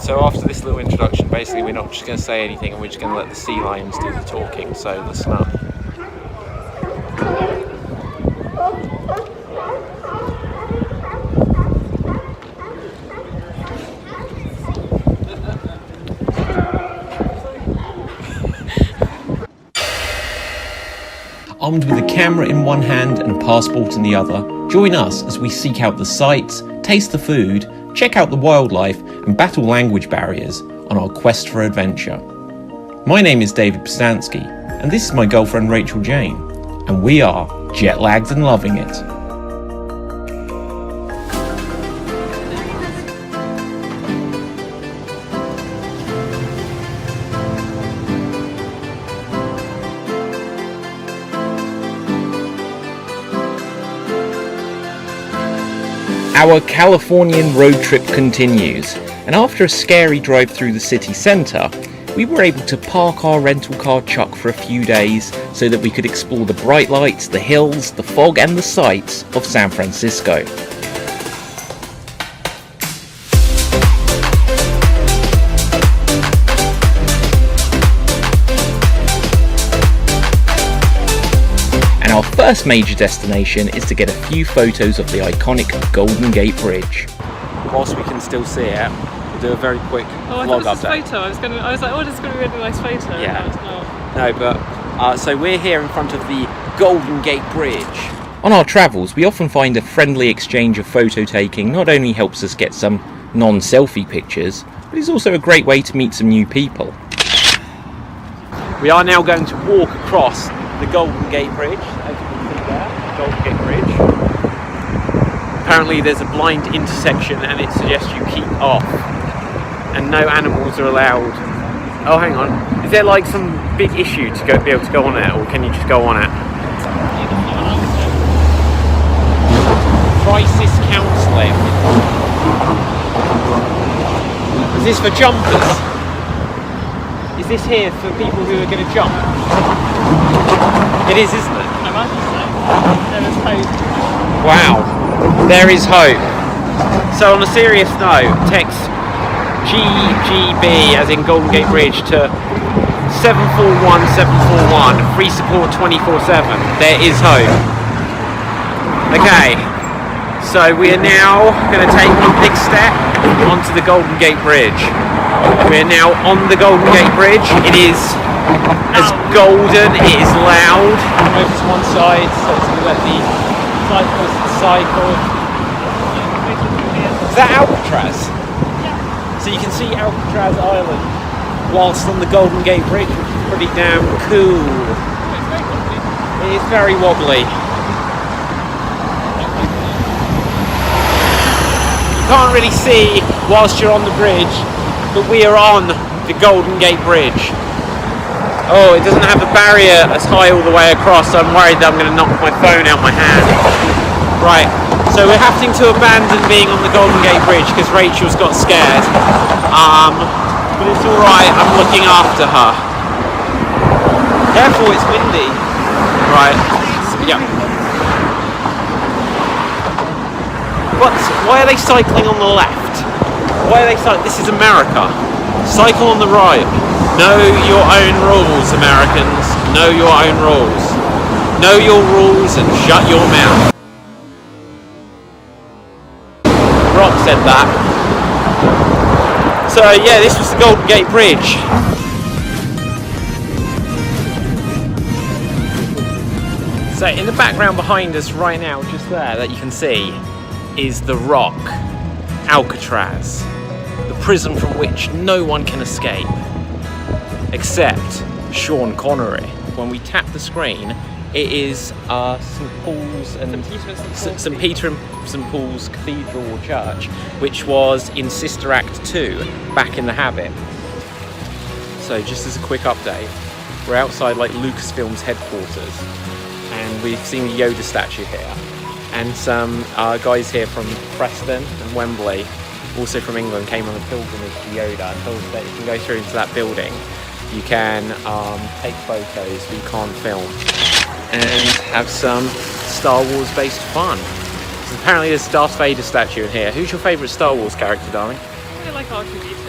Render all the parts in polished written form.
So after this little introduction, basically we're not just going to say anything and we're just going to let the sea lions do the talking, so listen up. Armed with a camera in one hand and a passport in the other, join us as we seek out the sights, taste the food, check out the wildlife and battle language barriers on our quest for adventure. My name is David Postansky and this is my girlfriend Rachel Jane, and we are jet lagged and loving it. Our Californian road trip continues, and after a scary drive through the city centre, we were able to park our rental car truck for a few days so that we could explore the bright lights, the hills, the fog and the sights of San Francisco. Our first major destination is to get a few photos of the iconic Golden Gate Bridge. Whilst we can still see it, we'll do a very quick vlog update. Photo. I was like, oh, this is going to be a really nice photo. Yeah. No, but so we're here in front of the Golden Gate Bridge. On our travels, we often find a friendly exchange of photo taking not only helps us get some non-selfie pictures, but is also a great way to meet some new people. We are now going to walk across the Golden Gate Bridge, as you can see there, Golden Gate Bridge. Apparently there's a blind intersection and it suggests you keep off and no animals are allowed. Oh, hang on, is there like some big issue to be able to go on it, or can you just go on it? Crisis counselling. Is this for jumpers? Is this here for people who are going to jump? It is, isn't it? I imagine so. There is hope. Wow, there is hope. So on a serious note, text GGB, as in Golden Gate Bridge, to 741741, free support 24/7. There is hope. Okay, so we are now going to take one big step onto the Golden Gate Bridge. We are now on the Golden Gate Bridge. It is as golden, it is loud. Move to one side so it's going to let the cyclists cycle. Is that Alcatraz? Yeah. So you can see Alcatraz Island whilst on the Golden Gate Bridge, which is pretty damn cool. It's very wobbly. It is very wobbly. You can't really see whilst you're on the bridge, but we are on the Golden Gate Bridge. Oh, it doesn't have the barrier as high all the way across, so I'm worried that I'm going to knock my phone out my hand. Right, so we're having to abandon being on the Golden Gate Bridge because Rachel's got scared. But it's alright, I'm looking after her. Careful, it's windy. Right, yeah. Why are they cycling on the left? Why are they cycling? This is America. Cycle on the right. Know your own rules, Americans. Know your own rules. Know your rules and shut your mouth. Rock said that. So yeah, this was the Golden Gate Bridge. So in the background behind us right now, just there, that you can see, is the rock, Alcatraz. The prison from which no one can escape. Except Sean Connery. When we tap the screen, it is St Paul's and St Peter and St Paul's Cathedral or Church, which was in Sister Act 2, Back in the Habit. So just as a quick update, we're outside like LucasFilm's headquarters, and we've seen a Yoda statue here, and some guys here from Preston and Wembley, also from England, came on a pilgrimage to Yoda and told us that you can go through into that building. You can take photos, but you can't film, and have some Star Wars based fun. So apparently there's a Darth Vader statue in here. Who's your favourite Star Wars character, darling? I like R2-D2.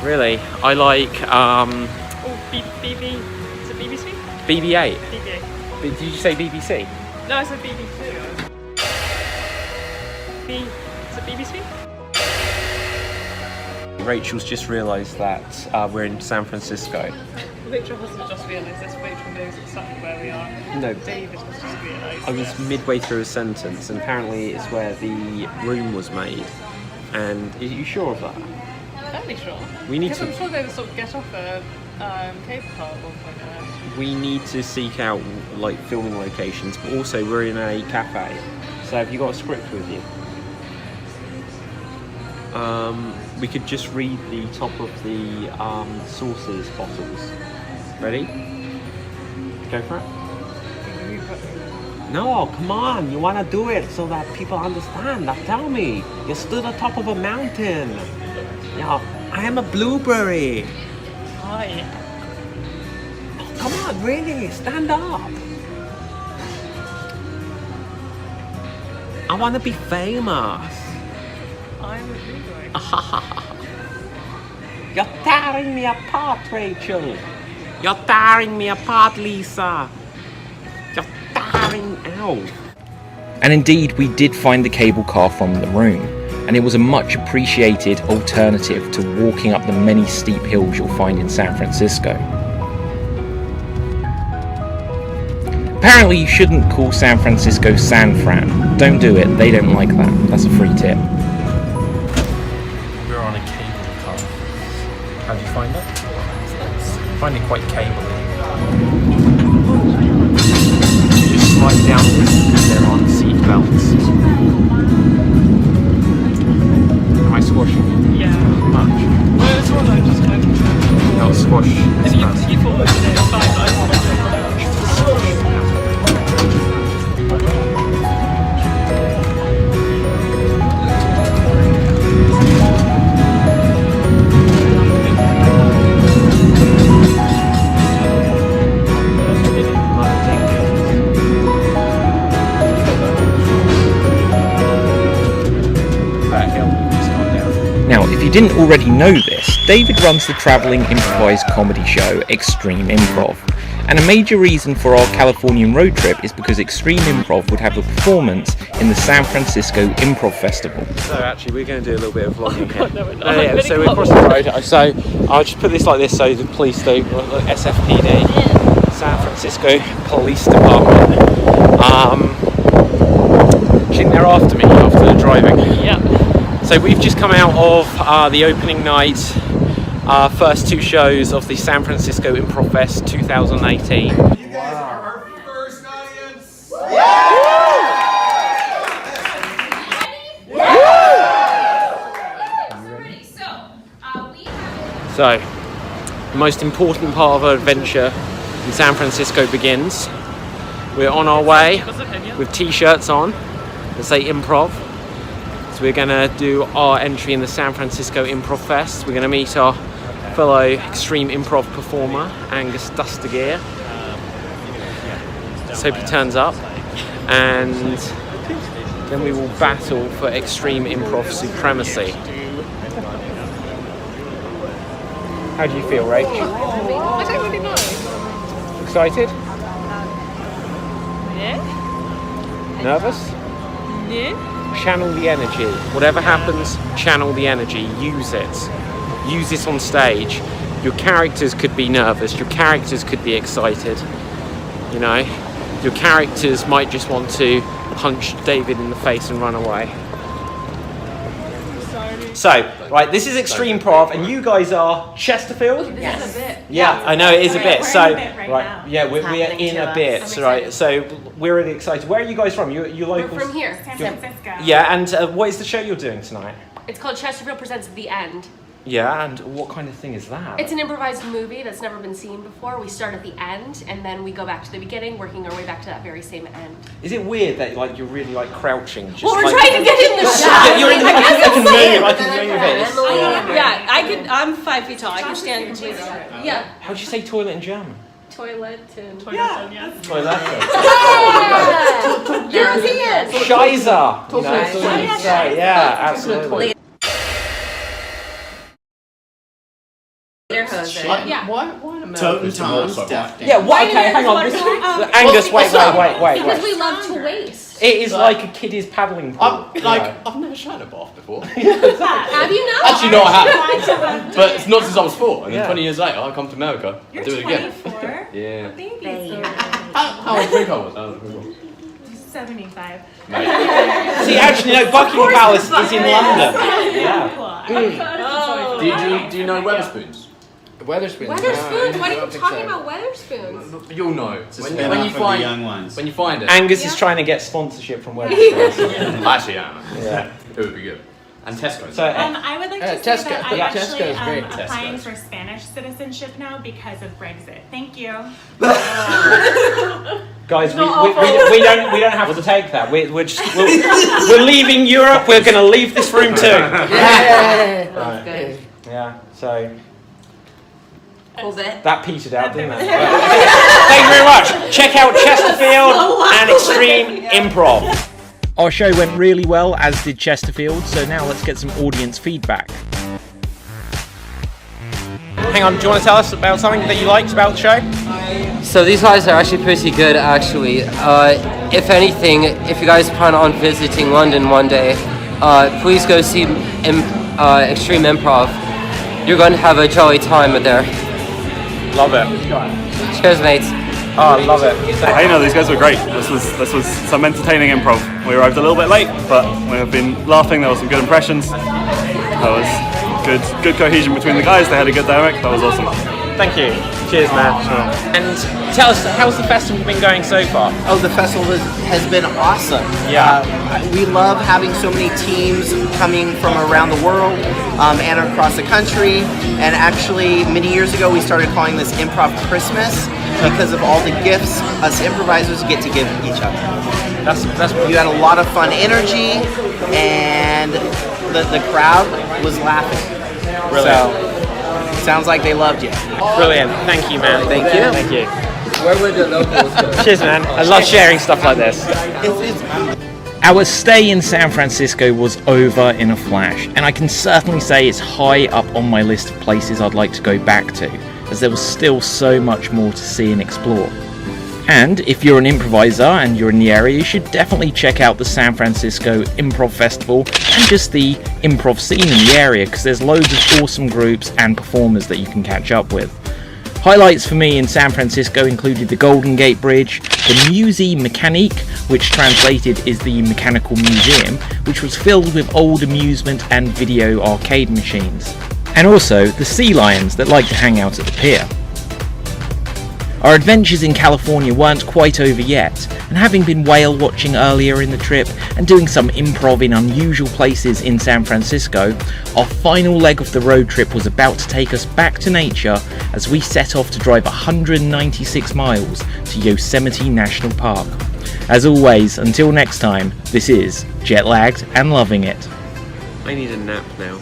Really? I like Oh, BB. Is it BBC? BB-8. BB8. Did you say BBC? No, I said BBC. Is it BBC? Rachel's just realised that we're in San Francisco. Rachel hasn't just realised this. Rachel knows exactly where we are. No, David has just realised. I was midway through a sentence, and apparently it's where the room was made. And are you sure of that? Fairly sure. We need Because to. I'm sure they would sort of get off a cable car at one point there. We need to seek out like filming locations, but also we're in a cafe. So have you got a script with you? We could just read the top of the sauces bottles. Ready? Go for it. No, come on. You want to do it so that people understand. Now tell me. You stood on top of a mountain. Yeah, I am a blueberry. Hi. Oh, come on, really. Stand up. I want to be famous. I'm a blueberry. You're tearing me apart, Rachel. You're tearing me apart, Lisa. You're tearing out. And indeed, we did find the cable car from the room, and it was a much appreciated alternative to walking up the many steep hills you'll find in San Francisco. Apparently, you shouldn't call San Francisco San Fran. Don't do it, they don't like that. That's a free tip. We're on a cable car. How do you find it? I find it quite cable-y. You just slide down because they're on seat belts. Am I squashing you? Yeah. Much? No, it's all right. Just kind of. No, squash. If you thought it was fine, but I thought it was Now, if you didn't already know this, David runs the travelling improvised comedy show Extreme Improv. And a major reason for our Californian road trip is because Extreme Improv would have a performance in the San Francisco Improv Festival. So actually we're going to do a little bit of vlogging here. no, we're not. So we're across the road. So I'll just put this like this so the police do, SFPD, San Francisco Police Department. Do you think they're after me after the driving? Yeah. So we've just come out of the opening night, first two shows of the San Francisco Improv Fest 2018. You guys are our first audience. So, the most important part of our adventure in San Francisco begins. We're on our way with t-shirts on that say improv. So we're going to do our entry in the San Francisco Improv Fest. We're going to meet our fellow extreme improv performer, Angus Dustergear. Let's hope he turns up. And then we will battle for extreme improv supremacy. How do you feel, Rach? I don't really know. Excited? Yeah. Nervous? Yeah. Channel the energy. Whatever happens, channel the energy. Use it. Use it on stage. Your characters could be nervous. Your characters could be excited. You know, your characters might just want to punch David in the face and run away. So, right, this is Extreme Improv, and you guys are Chesterfield? Yes. Yeah, I know it is a bit. We're So, in a bit right now. yeah, we're happening in to a us. bit. I'm So, right, excited. so we're really excited. Where are you guys from? You We're locals? from here. San Francisco. Yeah, and what is the show you're doing tonight? It's called Chesterfield Presents The End. Yeah, and what kind of thing is that? It's an improvised movie that's never been seen before. We start at the end and then we go back to the beginning, working our way back to that very same end. Is it weird that like you're really like crouching? Just, Well, we're like, trying to get in the shot. Yeah, you're in. I can move. I can move it. Yeah, I could. I'm 5 feet tall. I can stand completely. Yeah. How do you say toilet in German? Toilet and. Toilet. European. Scheiße. That's what you say. Yeah, absolutely. Air hose it. Yeah. Why in America? Totem is the water Tom's so hot? Death Dance. Yeah, what? Okay, hang on. Angus, wait. Because we love to waste. It is like a kiddie's paddling pool. I've never shot a bath before. Have you not? Actually, no, I haven't. But it's not since I was 4. And then Yeah. 20 years later, I come to America. You're I do it again. 24. Yeah. Baby. How old do you think I was? 75. See, actually, no, Buckingham Palace is in London. Yeah. Do you know Weatherspoons? Weatherspoons. Weatherspoons? Why are you don't think talking so. about Weatherspoons? You'll know. It's a When spin-off you of the find young ones. When you find it. Angus is trying to get sponsorship from Weatherspoons. Actually, yeah. Yeah. It would be good. And Tesco. So, I would like to say Tesco. that I'm Yeah, actually Tesco's great. applying Tesco's. for Spanish citizenship now because of Brexit. Thank you. guys, we don't have to take that. We're leaving Europe. We're going to leave this room too. That's good. Yeah. So Cool bit. that petered out, didn't it? Thank you very much. Check out Chesterfield and Extreme Improv. Our show went really well, as did Chesterfield. So now let's get some audience feedback. Hang on. Do you want to tell us about something that you liked about the show? So these guys are actually pretty good, actually. If anything, if you guys plan on visiting London one day, please go see Extreme Improv. You're going to have a jolly time there. Love it. Cheers, mates. Oh, I love it. Hey, no, these guys were great. This was some entertaining improv. We arrived a little bit late, but we've been laughing. There were some good impressions. There was good cohesion between the guys. They had a good dynamic. That was awesome. Thank you. Cheers, man. And tell us, how's the festival been going so far? Oh, the festival has been awesome. Yeah. We love having so many teams coming from around the world and across the country. And actually, many years ago, we started calling this Improv Christmas because of all the gifts us improvisers get to give each other. That's You had a lot of fun energy, and the crowd was laughing. Brilliant. So, sounds like they loved you. Brilliant. Thank you, man. Thank you. Thank you. Where would the locals go? Cheers, man. I love sharing stuff like this. Our stay in San Francisco was over in a flash, and I can certainly say it's high up on my list of places I'd like to go back to, as there was still so much more to see and explore. And if you're an improviser and you're in the area, you should definitely check out the San Francisco Improv Festival and just the improv scene in the area, because there's loads of awesome groups and performers that you can catch up with. Highlights for me in San Francisco included the Golden Gate Bridge, the Musée Mécanique, which translated is the Mechanical Museum, which was filled with old amusement and video arcade machines, and also the sea lions that like to hang out at the pier. Our adventures in California weren't quite over yet, and having been whale watching earlier in the trip and doing some improv in unusual places in San Francisco, our final leg of the road trip was about to take us back to nature as we set off to drive 196 miles to Yosemite National Park. As always, until next time, this is Jet Lagged and Loving It. I need a nap now.